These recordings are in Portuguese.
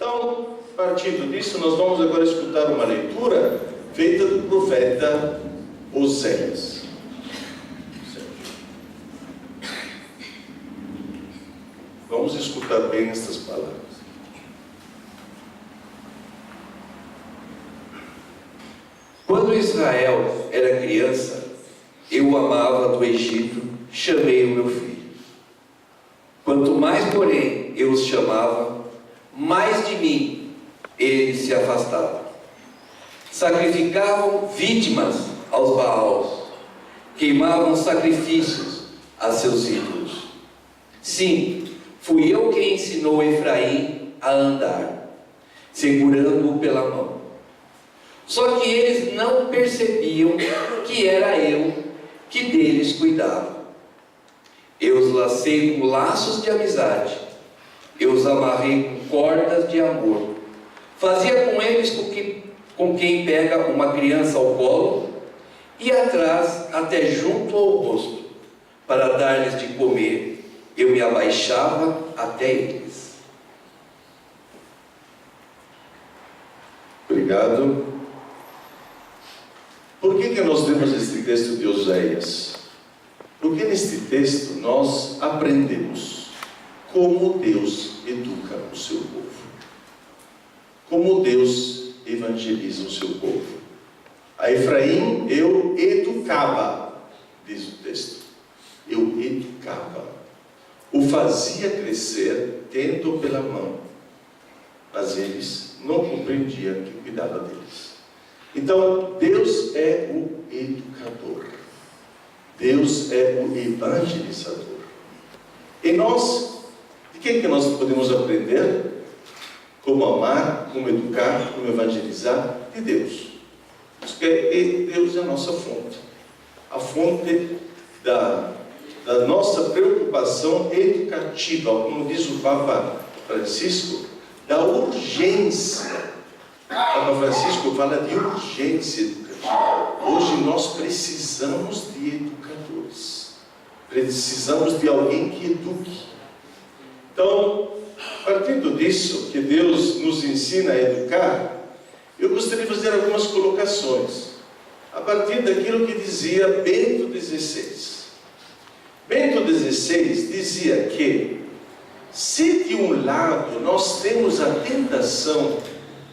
Então, partindo disso, nós vamos agora escutar uma leitura feita do profeta Oséias. Vamos escutar bem estas palavras. Quando Israel era criança, eu o amava do Egito, chamei o meu filho. Quanto mais, porém, eu os chamava, mais de mim eles se afastavam. Sacrificavam vítimas aos Baals, queimavam sacrifícios a seus ídolos. Sim, fui eu quem ensinou Efraim a andar, segurando-o pela mão. Só que eles não percebiam que era eu que deles cuidava. Eu os lacei com laços de amizade, eu os amarrei com cordas de amor. Fazia com eles com quem pega uma criança ao colo e atrás até junto ao rosto, para dar-lhes de comer. Eu me abaixava até eles. Obrigado. Por que nós lemos este texto de Oséias? Porque neste texto nós aprendemos como Deus educa o seu povo. Como Deus evangeliza o seu povo. A Efraim eu educava, diz o texto. Eu educava. O fazia crescer tendo pela mão. Mas eles não compreendiam que cuidava deles. Então, Deus é o educador. Deus é o evangelizador. E nós, de quem que nós podemos aprender? Como amar, como educar, como evangelizar? De Deus. Deus é a nossa fonte. A fonte da nossa preocupação educativa, como diz o Papa Francisco, da urgência. O Papa Francisco fala de urgência educativa. Hoje nós precisamos de educadores. Precisamos de alguém que eduque. Então, partindo disso, que Deus nos ensina a educar, eu gostaria de fazer algumas colocações, a partir daquilo que dizia Bento XVI. Bento XVI dizia que, se de um lado nós temos a tentação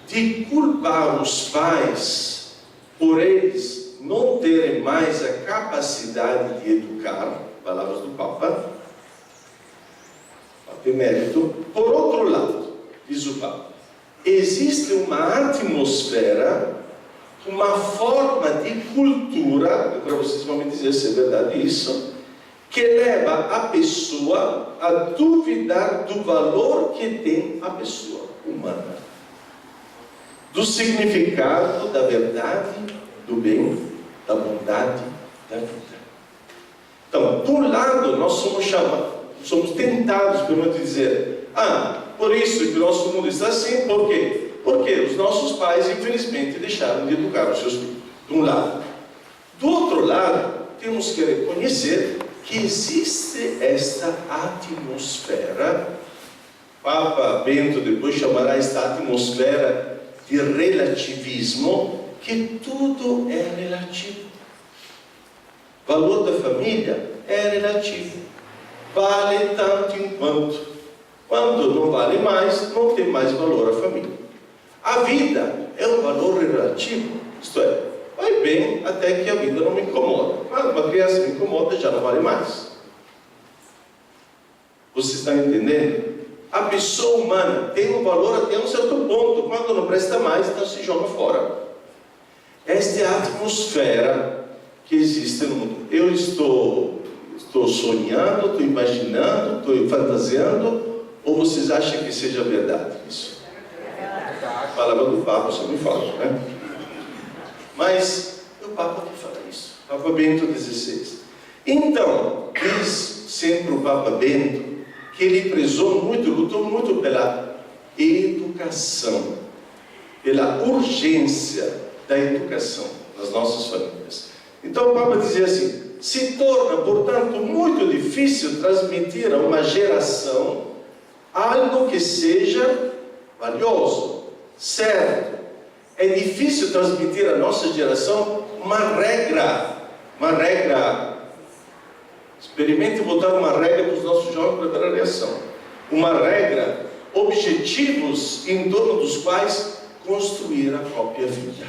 de culpar os pais por eles não terem mais a capacidade de educar, palavras do Papa, mérito. Por outro lado, diz o Papa, existe uma atmosfera, uma forma de cultura, para vocês vão me dizer se é verdade isso, que leva a pessoa a duvidar do valor que tem a pessoa humana, do significado da verdade, do bem, da bondade, da vida. Então, de um lado, nós somos tentados, por dizer, por isso que o nosso mundo está assim, por quê? Porque os nossos pais, infelizmente, deixaram de educar os seus filhos, de um lado. Do outro lado, temos que reconhecer que existe esta atmosfera, Papa Bento depois chamará esta atmosfera de relativismo, que tudo é relativo. O valor da família é relativo. Vale tanto enquanto. Quando não vale mais, não tem mais valor a família. A vida é um valor relativo, isto é, vai bem até que a vida não me incomoda. Quando uma criança me incomoda, já não vale mais. Você está entendendo? A pessoa humana tem um valor até um certo ponto. Quando não presta mais, então se joga fora. Esta é a atmosfera que existe no mundo. Eu estou sonhando, estou imaginando, estou fantasiando, ou vocês acham que seja verdade isso? A palavra do Papa só me fala, né? Mas o Papa que fala isso, Papa Bento XVI. Então, diz sempre o Papa Bento que ele prezou muito, lutou muito pela educação, pela urgência da educação nas nossas famílias. Então o Papa dizia assim: se torna, portanto, muito difícil transmitir a uma geração algo que seja valioso, certo. É difícil transmitir à nossa geração uma regra. Experimente botar uma regra para os nossos jovens para ver a reação. Uma regra, objetivos em torno dos quais construir a própria vida.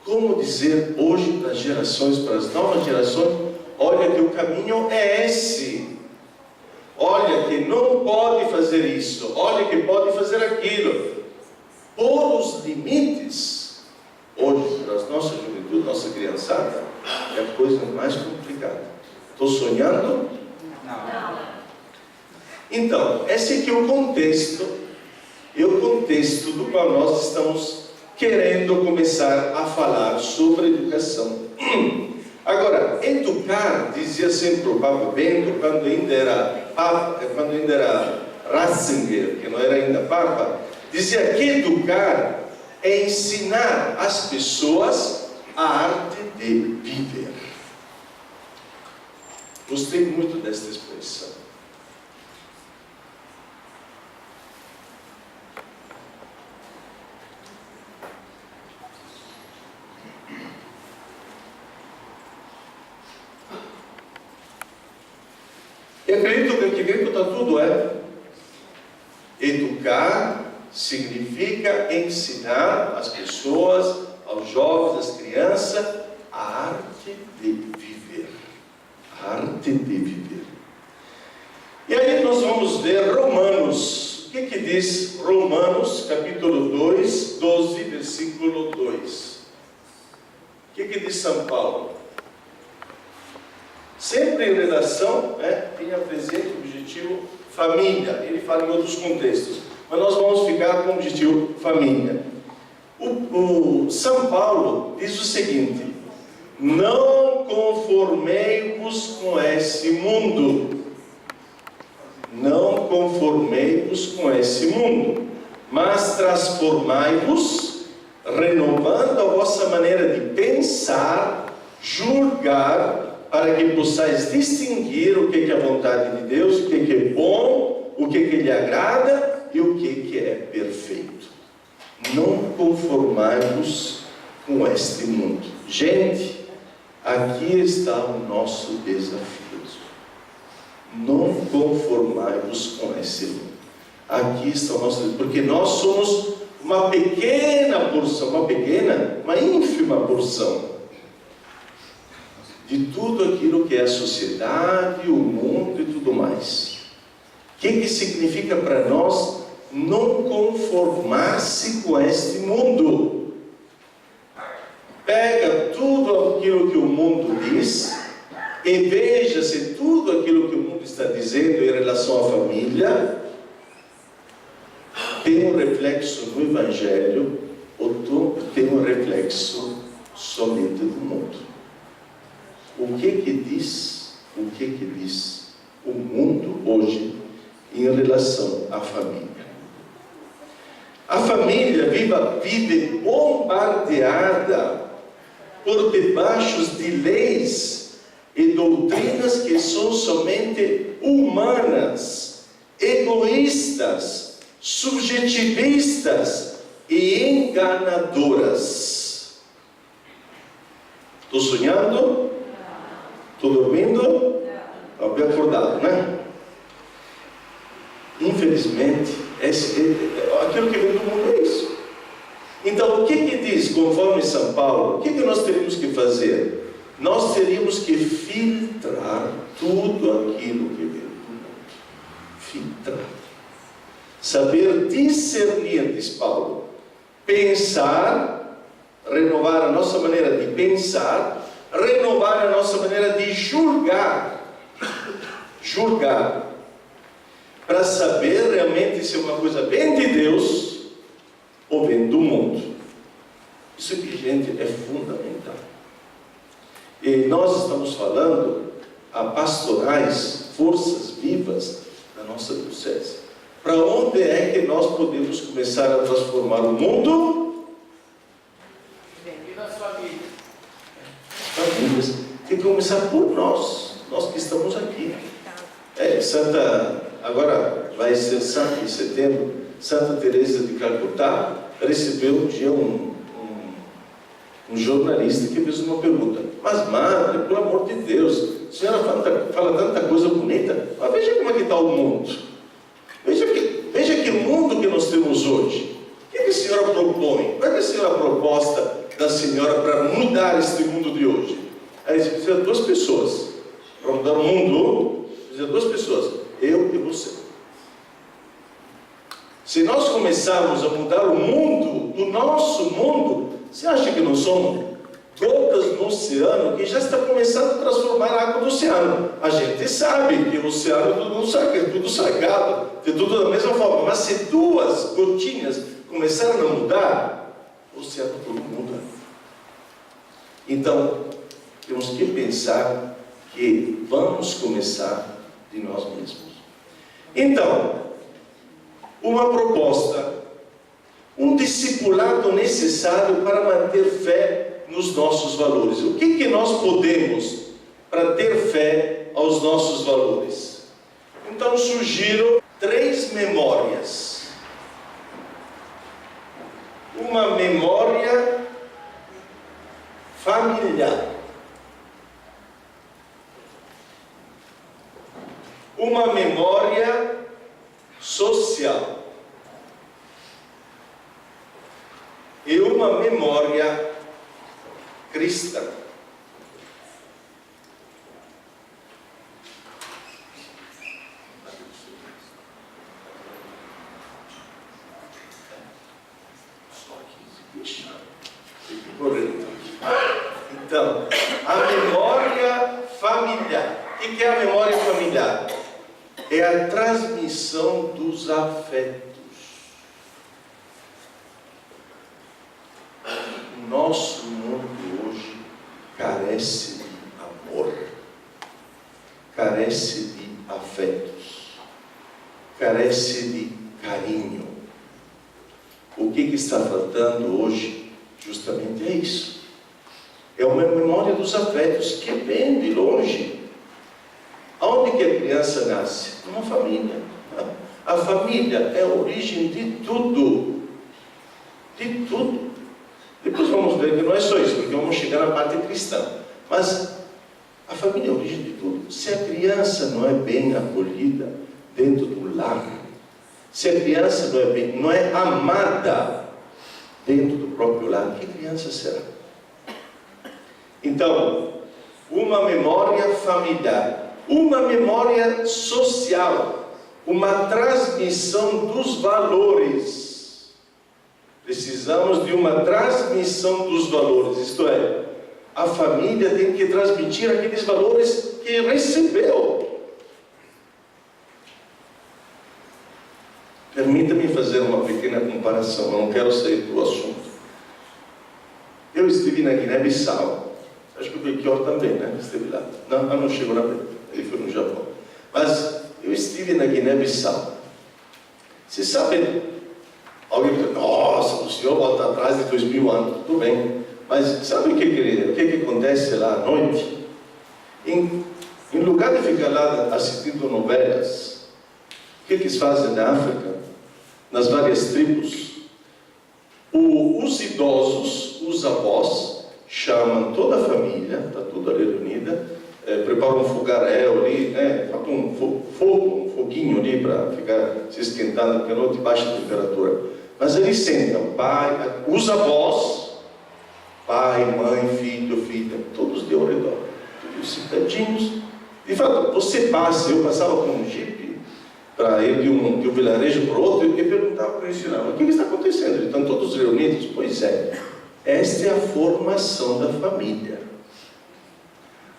Como dizer hoje para as gerações, para as novas gerações, olha que o caminho é esse. Olha que não pode fazer isso. Olha que pode fazer aquilo. Pôr os limites, hoje, para a nossa juventude, nossa criançada, é a coisa mais complicada. Estou sonhando? Não. Então, esse aqui é o contexto do qual nós estamos querendo começar a falar sobre educação. Agora, educar, dizia sempre o Papa Bento, quando ainda era Ratzinger, que não era ainda Papa, dizia que educar é ensinar as pessoas a arte de viver. Gostei muito desta expressão. E acredito que aqui dentro está tudo, Educar significa ensinar as pessoas, aos jovens, às crianças, a arte de viver. A arte de viver. E aí nós vamos ver Romanos. O que diz Romanos, capítulo 2, 12, versículo 2? O que diz São Paulo? Sempre em redação, tinha presente o objetivo família. Ele fala em outros contextos, mas nós vamos ficar com o objetivo família. O São Paulo diz o seguinte: não conformei-vos com esse mundo. Não conformei-vos com esse mundo, mas transformai-vos, renovando a vossa maneira de pensar, julgar, para que possais distinguir o que é a vontade de Deus, o que é bom, o que lhe agrada e o que é perfeito. Não conformai-vos com este mundo. Gente, aqui está o nosso desafio. Não conformai-vos com esse mundo. Aqui está o nosso desafio, porque nós somos uma pequena porção, uma ínfima porção de tudo aquilo que é a sociedade, o mundo e tudo mais. O que significa para nós não conformar-se com este mundo? Pega tudo aquilo que o mundo diz e veja se tudo aquilo que o mundo está dizendo em relação à família tem um reflexo no Evangelho ou tem um reflexo somente do mundo. O que diz o mundo hoje em relação à família? A família vive bombardeada por debaixo de leis e doutrinas que são somente humanas, egoístas, subjetivistas e enganadoras. Estou sonhando? Estou dormindo? Estou bem acordado, né? Infelizmente, aquilo que vem do mundo é isso. Então, o que diz, conforme São Paulo, o que nós teríamos que fazer? Nós teríamos que filtrar tudo aquilo que vem do mundo. Filtrar. Saber discernir, diz Paulo. Pensar, renovar a nossa maneira de pensar, renovar a nossa maneira de julgar. Julgar. Para saber realmente se é uma coisa bem de Deus ou bem do mundo. Isso aqui, gente, é fundamental. E nós estamos falando a pastorais, forças vivas da nossa diocese. Para onde é que nós podemos começar a transformar o mundo? E nas famílias? Famílias. Tem que começar por nós que estamos aqui. Agora vai ser Santo em setembro. Santa Teresa de Calcutá recebeu um dia um jornalista que fez uma pergunta: mas madre, pelo amor de Deus, a senhora fala tanta coisa bonita, mas veja como é que está o mundo. Veja que mundo que nós temos hoje. O que a senhora propõe? Qual é a senhora proposta da senhora para mudar este mundo de hoje? Aí você precisa de duas pessoas. Para mudar o mundo, precisa de duas pessoas: eu e você. Se nós começarmos a mudar o mundo, o nosso mundo, você acha que nós somos gotas no oceano que já está começando a transformar a água do oceano? A gente sabe que o oceano é tudo sagrado, é tudo da mesma forma, mas se duas gotinhas começaram a mudar, o oceano todo muda. Então, temos que pensar que vamos começar de nós mesmos. Então, uma proposta, um discipulado necessário para manter fé nos nossos valores. O que nós podemos para ter fé aos nossos valores? Então surgiram 3 memórias. Uma memória familiar, uma memória social e uma memória cristã. Então, a memória familiar. O que é a memória familiar? É a transmissão dos afetos. O nosso mundo hoje carece de amor, carece de afetos, carece de carinho. O que está faltando hoje justamente é isso. É uma memória dos afetos que vem de longe. Aonde que a criança nasce? Numa família. A família é a origem de tudo. De tudo. Depois vamos ver que não é só isso, porque vamos chegar na parte cristã. Mas a família é a origem de tudo. Se a criança não é bem acolhida dentro do lar, se a criança não é amada dentro do próprio lar, que criança será? Então, uma memória familiar, uma memória social, uma transmissão dos valores. Precisamos de uma transmissão dos valores, isto é, a família tem que transmitir aqueles valores que recebeu. Permita-me fazer uma pequena comparação, eu não quero sair do assunto. Eu estive na Guiné-Bissau, acho que o Belchior também, né? Esteve lá. Não chegou na Guiné, ele foi no Japão. Mas eu estive na Guiné-Bissau. Vocês sabem, alguém diz: nossa, o senhor volta atrás de 2000 anos, tudo bem. Mas sabe o que acontece lá à noite? Em lugar de ficar lá assistindo novelas, o que eles fazem na África? Nas várias tribos, os idosos, os avós, chamam toda a família, está toda ali reunida, preparam um fogaréu ali, faz um foguinho ali para ficar se esquentando, porque a noite baixa temperatura. Mas eles sentam, os avós, pai, mãe, filho, filha, todos de ao redor, todos sentadinhos. De fato, você passa, eu passava com um jipe para ir de um vilarejo para o outro, e perguntava para eles: o que está acontecendo? Eles estão todos reunidos? Pois é, esta é a formação da família.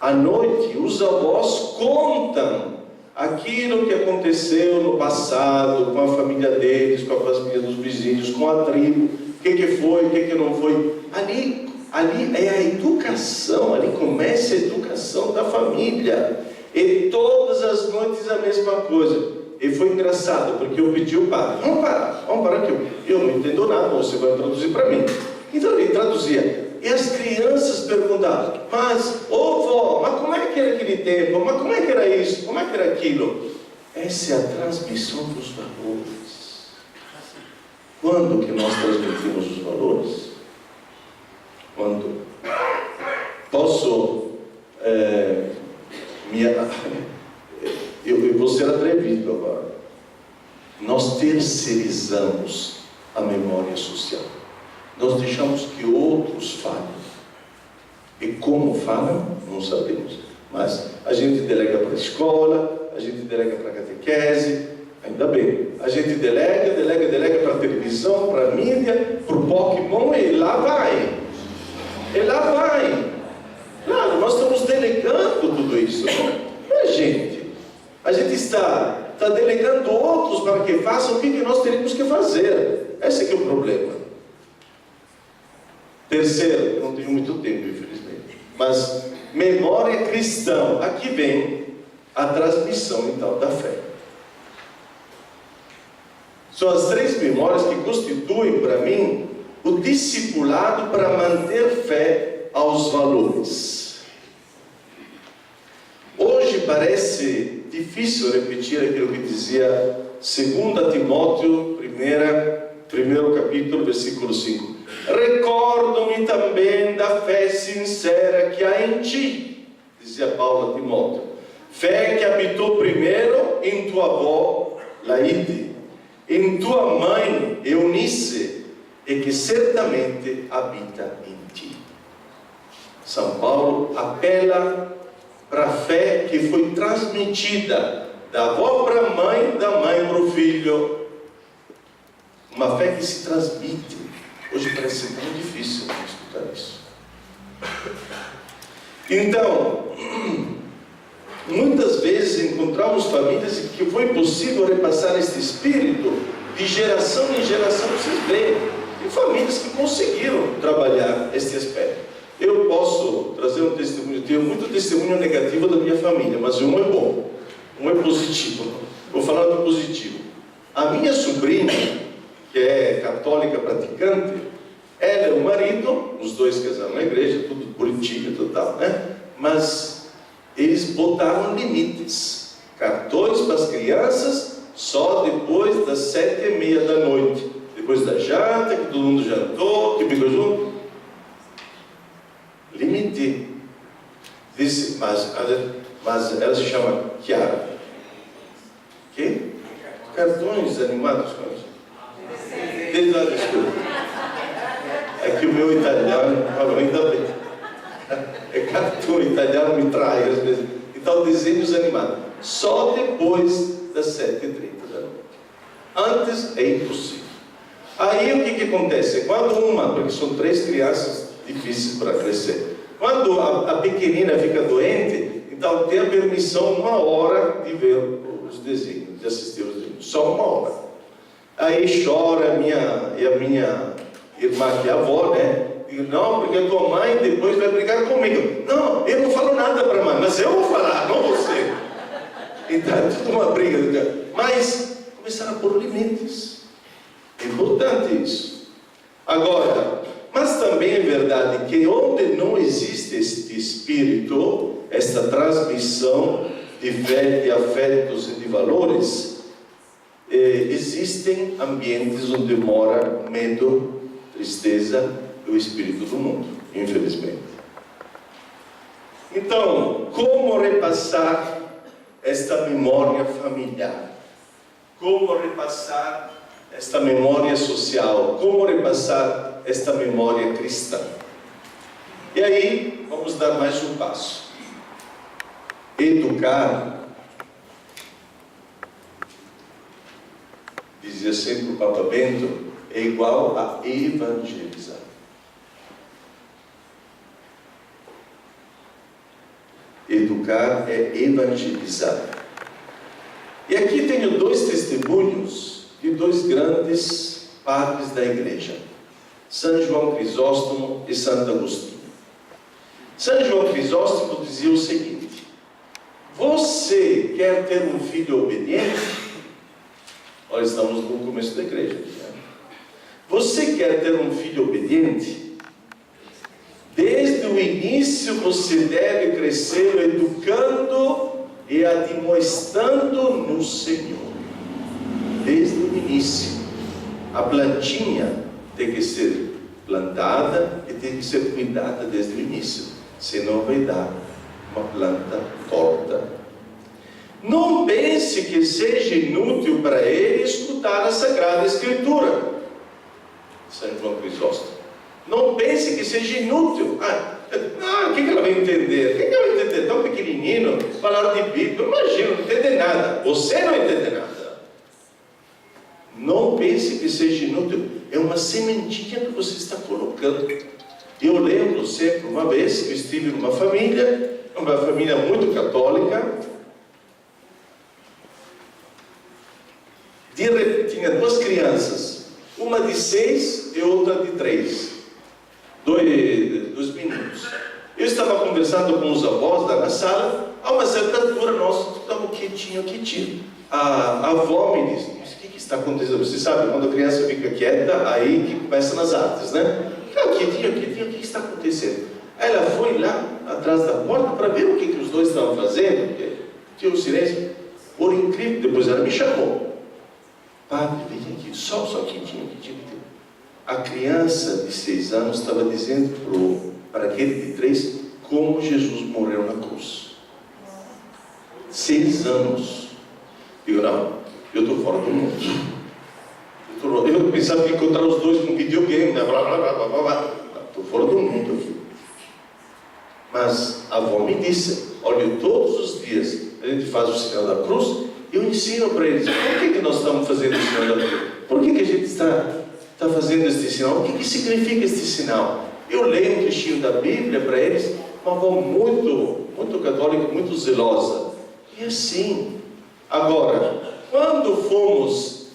À noite, os avós contam aquilo que aconteceu no passado, com a família deles, com a família dos vizinhos, com a tribo, o que foi, o que não foi. Ali é a educação, ali começa a educação da família. E todas as noites a mesma coisa. E foi engraçado, porque eu pedi ao padre: vamos parar aqui, eu não entendo nada, você vai traduzir para mim. Então ele traduzia, e as crianças perguntavam: mas, vó, mas como é que era aquele tempo? Mas como é que era isso? Como é que era aquilo? Essa é a transmissão dos valores. Quando que nós transmitimos os valores? Quando? Posso... eu vou ser atrevido agora. Nós terceirizamos a memória social. Nós deixamos que outros falem. E como falam, não sabemos. Mas a gente delega para a escola, a gente delega para a catequese, ainda bem. A gente delega para a televisão, para a mídia, para o Pokémon, e lá vai. E lá vai. Claro, nós estamos delegando tudo isso. Não é gente. A gente está delegando outros para que façam o que nós teríamos que fazer. Esse é que é o problema. Terceiro, eu não tenho muito tempo, infelizmente, mas memória cristã. Aqui vem a transmissão, então, da fé. São as três memórias que constituem, para mim, o discipulado para manter fé aos valores. Hoje parece difícil repetir aquilo que dizia 2 Timóteo, primeiro capítulo, versículo 5. Recordo-me também da fé sincera que há em ti, dizia Paulo a Timóteo. Fé que habitou primeiro em tua avó, Laíde, em tua mãe, Eunice, e que certamente habita em ti. São Paulo apela para a fé que foi transmitida da avó para a mãe, da mãe para o filho. Uma fé que se transmite. Hoje parece tão difícil escutar isso. Então, muitas vezes encontramos famílias em que foi possível repassar este espírito de geração em geração. Vocês veem, tem famílias que conseguiram trabalhar este aspecto. Eu posso trazer um testemunho, tenho muito testemunho negativo da minha família, mas um é bom, um é positivo. Vou falar do positivo. A minha sobrinha, que é católica praticante, ela e o marido, os dois casaram na igreja, tudo bonitinho, tudo tal, né? Mas eles botaram limites. Cartões para as crianças só depois das 7h30 da noite. Depois da janta, que todo mundo jantou, que ficou junto. Limite. Disse, mas ela se chama Chiara. Que? Cartões animados. Desculpa. É que o meu italiano, ainda bem. É cartão italiano, me trai às vezes. Então, desenhos animados. Só depois das 7h30 da noite. Antes é impossível. Aí o que acontece? Quando porque são 3 crianças difíceis para crescer. Quando a pequenina fica doente, então tem a permissão 1 hora de ver os desenhos, de assistir os desenhos. Só 1 hora. Aí chora a minha irmã, que é a avó, né? Digo, não, porque a tua mãe depois vai brigar comigo. Não, eu não falo nada para a mãe, mas eu vou falar, não você. Então é tudo uma briga. Mas começaram a pôr limites. É importante isso. Agora, mas também é verdade que onde não existe este espírito, esta transmissão de fé, de afetos e de valores, existem ambientes onde mora medo, tristeza e o espírito do mundo, infelizmente. Então, como repassar esta memória familiar? Como repassar esta memória social? Como repassar esta memória cristã? E aí, vamos dar mais um passo. Educar, dizia sempre o Papa Bento, é igual a evangelizar. Educar é evangelizar. E aqui tenho 2 testemunhos de 2 grandes padres da igreja, São João Crisóstomo e Santo Agostinho. São João Crisóstomo dizia o seguinte: você quer ter um filho obediente? Olha, estamos no começo da igreja. Né? Você quer ter um filho obediente? Desde o início você deve crescer educando e admoestando no Senhor. Desde o início. A plantinha tem que ser plantada e tem que ser cuidada desde o início, senão vai dar uma planta torta. Não pense que seja inútil para ele escutar a Sagrada Escritura. São João Crisóstomo. Não pense que seja inútil. O que ela vai entender? O que ela vai entender? Tão pequenininho, falar de Bíblia. Imagina, não entender nada. Você não entende nada. Não pense que seja inútil. É uma sementinha que você está colocando. Eu lembro sempre, uma vez, que eu estive numa família muito católica. Tinha duas crianças, uma de 6 e outra de 3, dois meninos. Eu estava conversando com os avós da sala. A uma certa altura nós estamos quietinho. A avó me disse: mas o que está acontecendo? Você sabe, quando a criança fica quieta, aí que começa nas artes, né? Quietinho, o que está acontecendo? Aí ela foi lá atrás da porta para ver o que os dois estavam fazendo, porque tinha um silêncio. Por incrível, depois ela me chamou: padre, vem aqui, só quietinho. A criança de 6 anos estava dizendo para aquele de 3 como Jesus morreu na cruz. 6 anos. Digo, não, eu estou fora do mundo. Eu pensava que encontrar os dois com videogame, né? Estou fora do mundo aqui. Mas a avó me disse: olha, todos os dias a gente faz o sinal da cruz. Eu ensino para eles: por que nós estamos fazendo o sinal da cruz? Por que a gente está fazendo este sinal? O que significa este sinal? Eu leio um trechinho da Bíblia para eles, uma avó muito católica, muito zelosa. E assim. Agora, quando fomos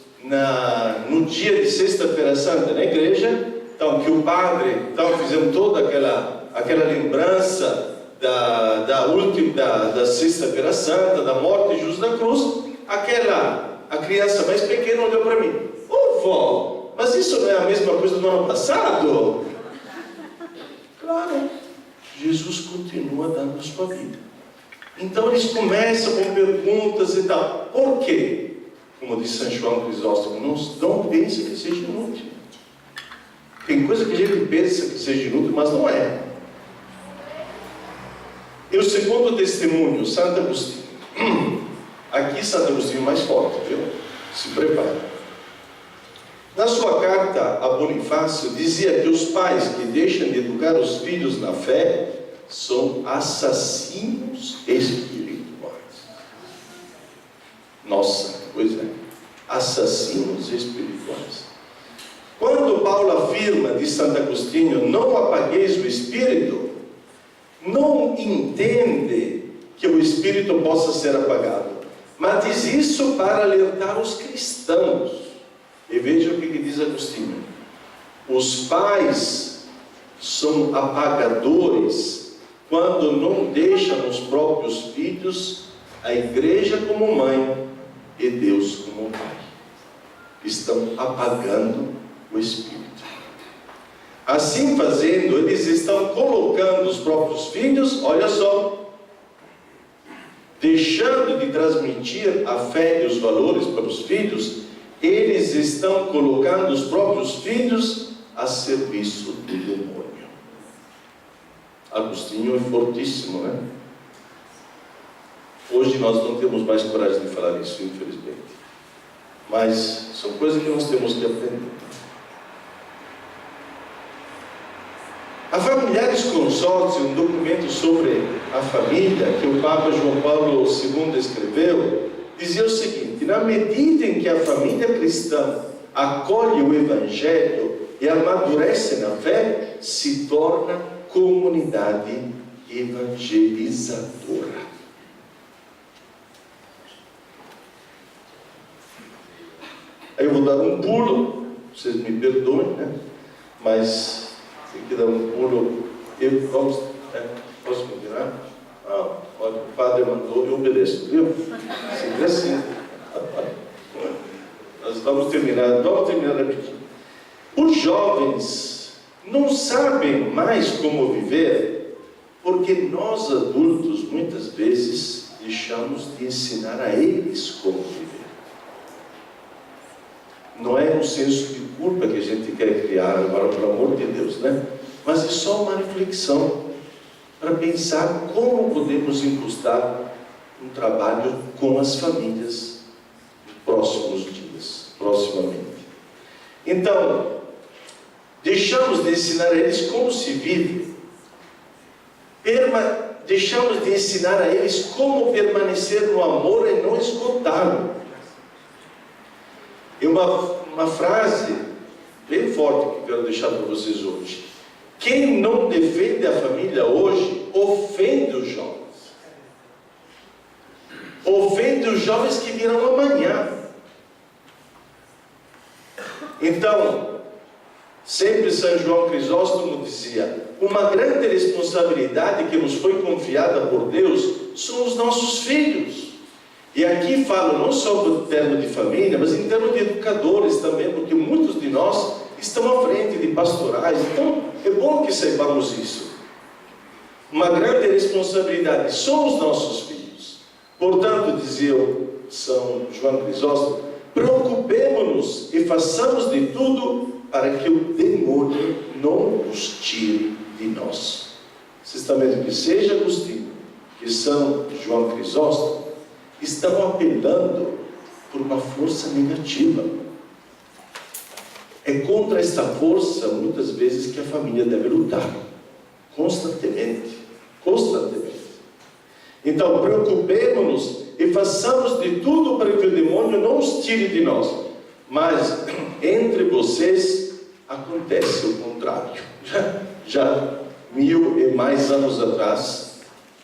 no dia de Sexta-feira Santa na igreja, então que o padre, fizemos toda aquela lembrança da Sexta-feira Santa, da morte de Jesus na cruz, a criança mais pequena olhou para mim: ô vó, mas isso não é a mesma coisa do ano passado? Claro, Jesus continua dando a sua vida. Então eles começam com perguntas e tal. Por quê? Como disse São João Crisóstomo, não pense que seja inútil. Tem coisa que a gente pensa que seja inútil, mas não é. E o segundo testemunho, Santo Agostinho. Aqui Santo Agostinho mais forte, viu? Se prepare. Na sua carta a Bonifácio, dizia que os pais que deixam de educar os filhos na fé são assassinos espirituais. Nossa, pois é. Assassinos espirituais. Quando Paulo afirma de Santo Agostinho: não apagueis o espírito, não entende que o espírito possa ser apagado, mas diz isso para alertar os cristãos. E veja o que diz Agostinho: os pais são apagadores quando não deixam os próprios filhos a igreja como mãe e Deus como pai. Estão apagando o espírito. Assim fazendo, eles estão colocando os próprios filhos, olha só, deixando de transmitir a fé e os valores para os filhos, eles estão colocando os próprios filhos a serviço do demônio. Agostinho é fortíssimo, né? Hoje nós não temos mais coragem de falar isso, infelizmente. Mas são coisas que nós temos que aprender. A Familiares Consórcio, um documento sobre a família que o Papa João Paulo II escreveu, dizia o seguinte: na medida em que a família cristã acolhe o Evangelho e amadurece na fé, se torna comunidade evangelizadora. Aí eu vou dar um pulo, vocês me perdoem, né? Mas tem que dar um pulo. Posso continuar? Olha, o padre mandou, eu obedeço, viu? Sempre assim. Nós vamos terminar rapidinho. Os jovens não sabem mais como viver, porque nós adultos muitas vezes deixamos de ensinar a eles como viver. Não é um senso de culpa que a gente quer criar agora, pelo amor de Deus, né? Mas é só uma reflexão para pensar como podemos incrustar um trabalho com as famílias nos próximos dias, proximamente. Então, deixamos de ensinar a eles como se vive, deixamos de ensinar a eles como permanecer no amor e não esgotá-lo. E uma frase bem forte que eu quero deixar para vocês hoje: quem não defende a família hoje, ofende os jovens. Ofende os jovens que virão amanhã. Então, sempre São João Crisóstomo dizia: uma grande responsabilidade que nos foi confiada por Deus são os nossos filhos. E aqui falo não só no termo de família, mas em termos de educadores também, porque muitos de nós estão à frente de pastorais. Então, é bom que saibamos isso. Uma grande responsabilidade são os nossos filhos. Portanto, dizia São João Crisóstomo, preocupemo-nos e façamos de tudo para que o demônio não os tire de nós. Vocês estão vendo que seja Agostinho e São João Crisóstomo estão apelando por uma força negativa. É contra esta força, muitas vezes, que a família deve lutar, constantemente. Então, preocupemos-nos e façamos de tudo para que o demônio não os tire de nós. Mas, entre vocês, acontece o contrário. Já 1000 e mais anos atrás,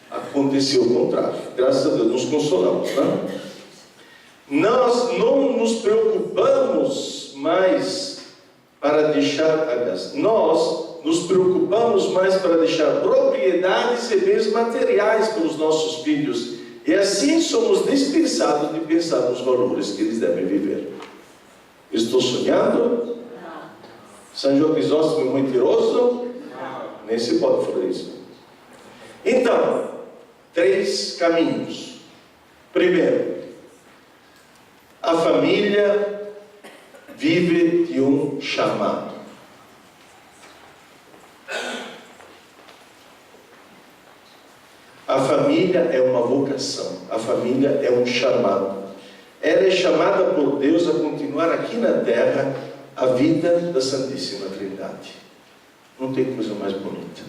aconteceu o contrário. Graças a Deus nos consolamos, não? Nós não nos preocupamos mais para deixar, nós nos preocupamos mais para deixar propriedades e bens materiais para os nossos filhos, e assim somos dispensados de pensar nos valores que eles devem viver. Estou sonhando? São João Crisóstomo é mentiroso? Nem se pode falar isso. Então, 3 caminhos. Primeiro, a família vive de um chamado. A família é uma vocação, a família é um chamado. Ela é chamada por Deus a continuar aqui na terra a vida da Santíssima Trindade. Não tem coisa mais bonita.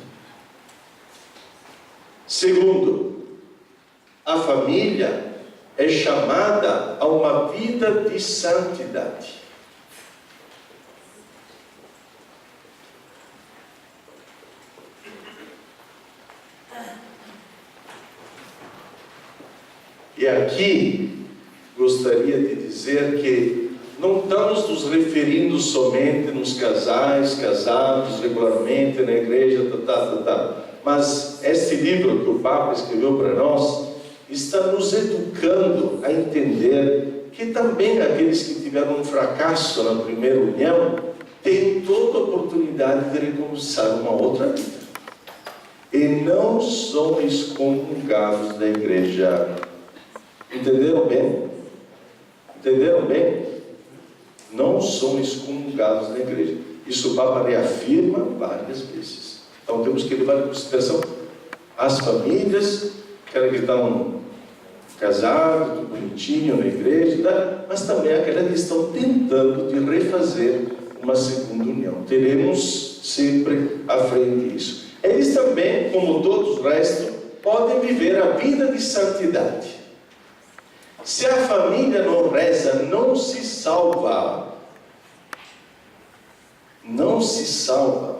Segundo, a família é chamada a uma vida de santidade. E aqui gostaria de dizer que não estamos nos referindo somente nos casais, casados regularmente na igreja, mas este livro que o Papa escreveu para nós está nos educando a entender que também aqueles que tiveram um fracasso na primeira união têm toda a oportunidade de recomeçar uma outra vida. E não são excomungados da igreja. Entenderam bem? Entenderam bem? Não são excomungados da igreja. Isso o Papa reafirma várias vezes. Então temos que levar em consideração as famílias, aquelas que estão casadas, tudo bonitinho na igreja, mas também aquelas que estão tentando de refazer uma segunda união. Teremos sempre à frente isso. Eles também, como todos os restos, podem viver a vida de santidade. Se a família não reza, não se salva. Não se salva.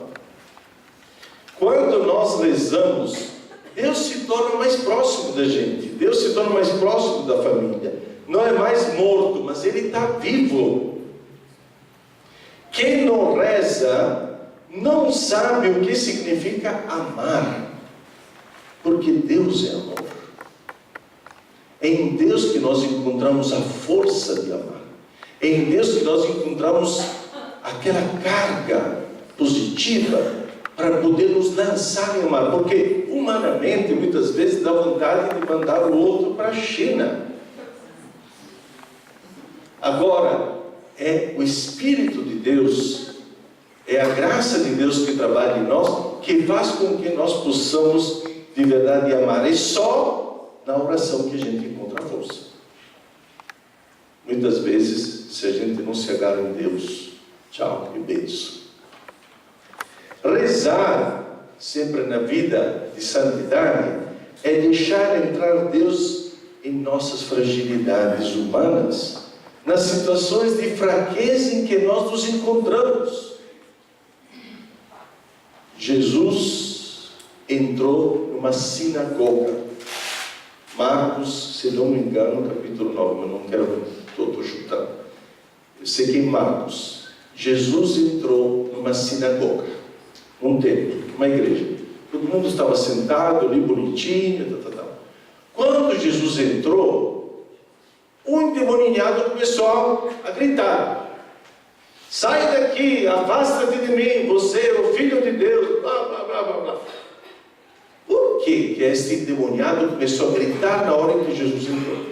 Quando nós rezamos, Deus se torna mais próximo da gente. Deus se torna mais próximo da família. Não é mais morto, mas Ele está vivo. Quem não reza, não sabe o que significa amar. Porque Deus é amor. É em Deus que nós encontramos a força de amar. É em Deus que nós encontramos aquela carga positiva para poder nos lançar em amar. Porque humanamente, muitas vezes, dá vontade de mandar o outro para a China. Agora, é o Espírito de Deus, é a graça de Deus que trabalha em nós, que faz com que nós possamos de verdade amar. É só na oração que a gente encontra força. Muitas vezes, se a gente não se agarra em Deus, tchau e beijo. Rezar sempre na vida de santidade é deixar entrar Deus em nossas fragilidades humanas, nas situações de fraqueza em que nós nos encontramos. Jesus entrou numa sinagoga. Marcos, se não me engano, capítulo 9, mas não quero, estou chutando. Eu sei que em Marcos, Jesus entrou numa sinagoga, num templo, uma igreja. Todo mundo estava sentado ali, bonitinho, Quando Jesus entrou, o endemoniado começou a gritar: sai daqui, afasta-te de mim, você é o Filho de Deus, blá, blá, blá, blá, blá. Por que este endemoniado começou a gritar na hora em que Jesus entrou?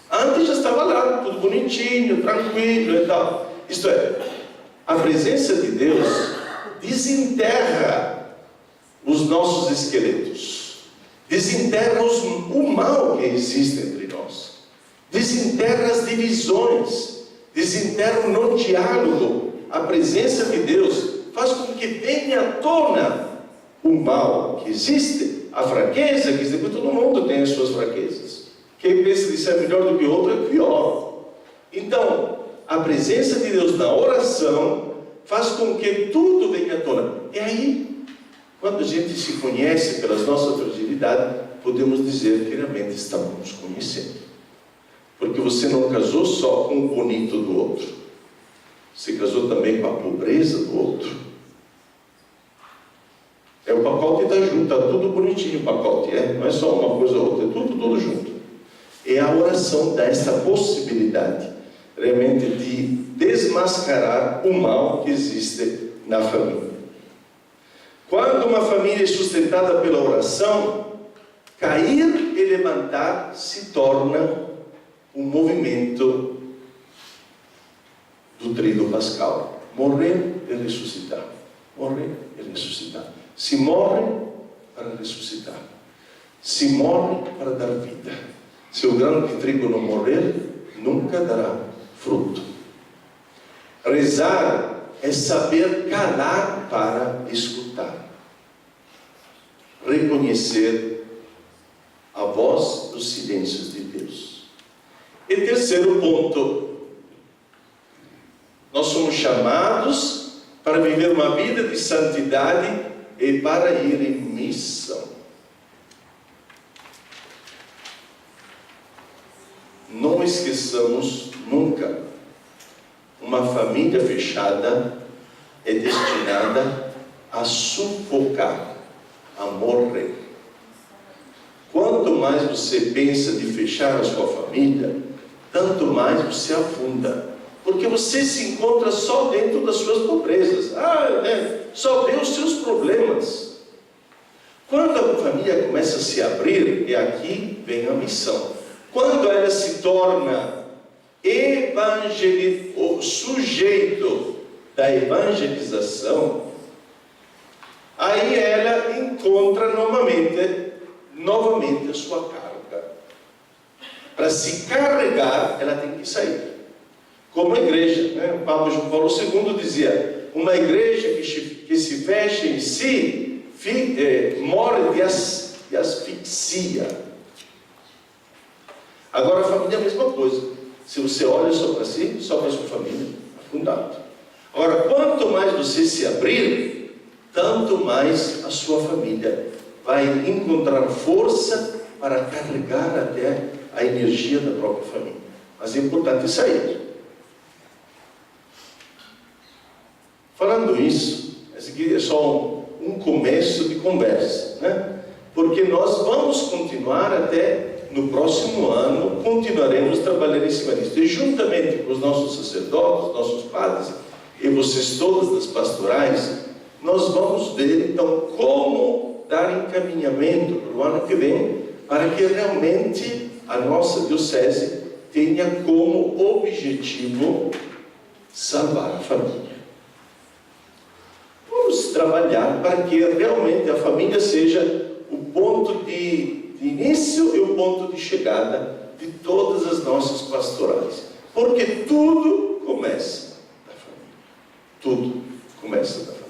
Antes já estava lá, tudo bonitinho, tranquilo e tal. Isto é, a presença de Deus desenterra os nossos esqueletos, desenterra o mal que existe entre nós, desenterra as divisões, desenterra o não diálogo. A presença de Deus faz com que venha à tona o mal que existe, a fraqueza que existe, porque todo mundo tem as suas fraquezas. Quem pensa de ser melhor do que o outro é pior. Então, a presença de Deus na oração faz com que tudo venha à tona. E aí, quando a gente se conhece pelas nossas fragilidades, podemos dizer que realmente estamos nos conhecendo. Porque você não casou só com o bonito do outro, você casou também com a pobreza do outro. O pacote está junto, está tudo bonitinho o pacote, não é só uma coisa ou outra, é tudo junto. É a oração dá essa possibilidade realmente de desmascarar o mal que existe na família. Quando uma família é sustentada pela oração, cair e levantar se torna um movimento do tríduo pascal: morrer e ressuscitar, morrer e ressuscitar. Se morre para ressuscitar, se morre para dar vida. Se o grão de trigo não morrer, nunca dará fruto. Rezar é saber calar para escutar, reconhecer a voz dos silêncios de Deus. E terceiro ponto, nós somos chamados para viver uma vida de santidade e para ir em missão. Não esqueçamos nunca, uma família fechada é destinada a sufocar, a morrer. Quanto mais você pensa de fechar a sua família, tanto mais você afunda. Porque você se encontra só dentro das suas pobrezas. Só vê os seus problemas. Quando a família começa a se abrir, e aqui vem a missão. Quando ela se torna o sujeito da evangelização, aí ela encontra novamente a sua carga. Para se carregar, ela tem que sair. Como a igreja, o Papa João Paulo II dizia: uma igreja que se fecha em si, morre de asfixia. Agora a família é a mesma coisa. Se você olha só para si, só para a sua família, afundado. Agora, quanto mais você se abrir, tanto mais a sua família vai encontrar força para carregar até a energia da própria família. Mas é importante sair. Falando isso, esse aqui é só um começo de conversa, porque nós vamos continuar até no próximo ano, continuaremos trabalhando em cima disso. E juntamente com os nossos sacerdotes, nossos padres e vocês todas das pastorais, nós vamos ver então como dar encaminhamento para o ano que vem, para que realmente a nossa diocese tenha como objetivo salvar a família. Vamos trabalhar para que realmente a família seja o ponto de início e o ponto de chegada de todas as nossas pastorais. Porque tudo começa da família. Tudo começa da família.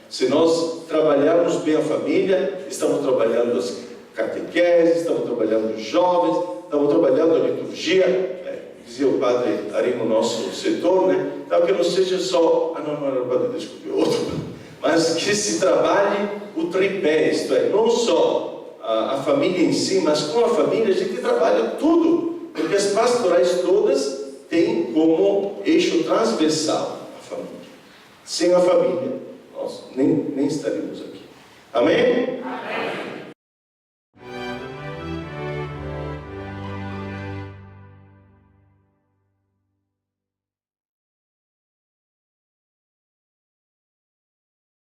Se nós trabalharmos bem a família, estamos trabalhando as catequeses, estamos trabalhando os jovens, estamos trabalhando a liturgia. Dizia o padre Ari no nosso setor, né? Então, que não seja só, não era o padre, desculpe, outro, mas que se trabalhe o tripé, isto é, não só a família em si, mas com a família a gente trabalha tudo, porque as pastorais todas têm como eixo transversal a família. Sem a família, nós nem estaríamos aqui. Amém? Amém.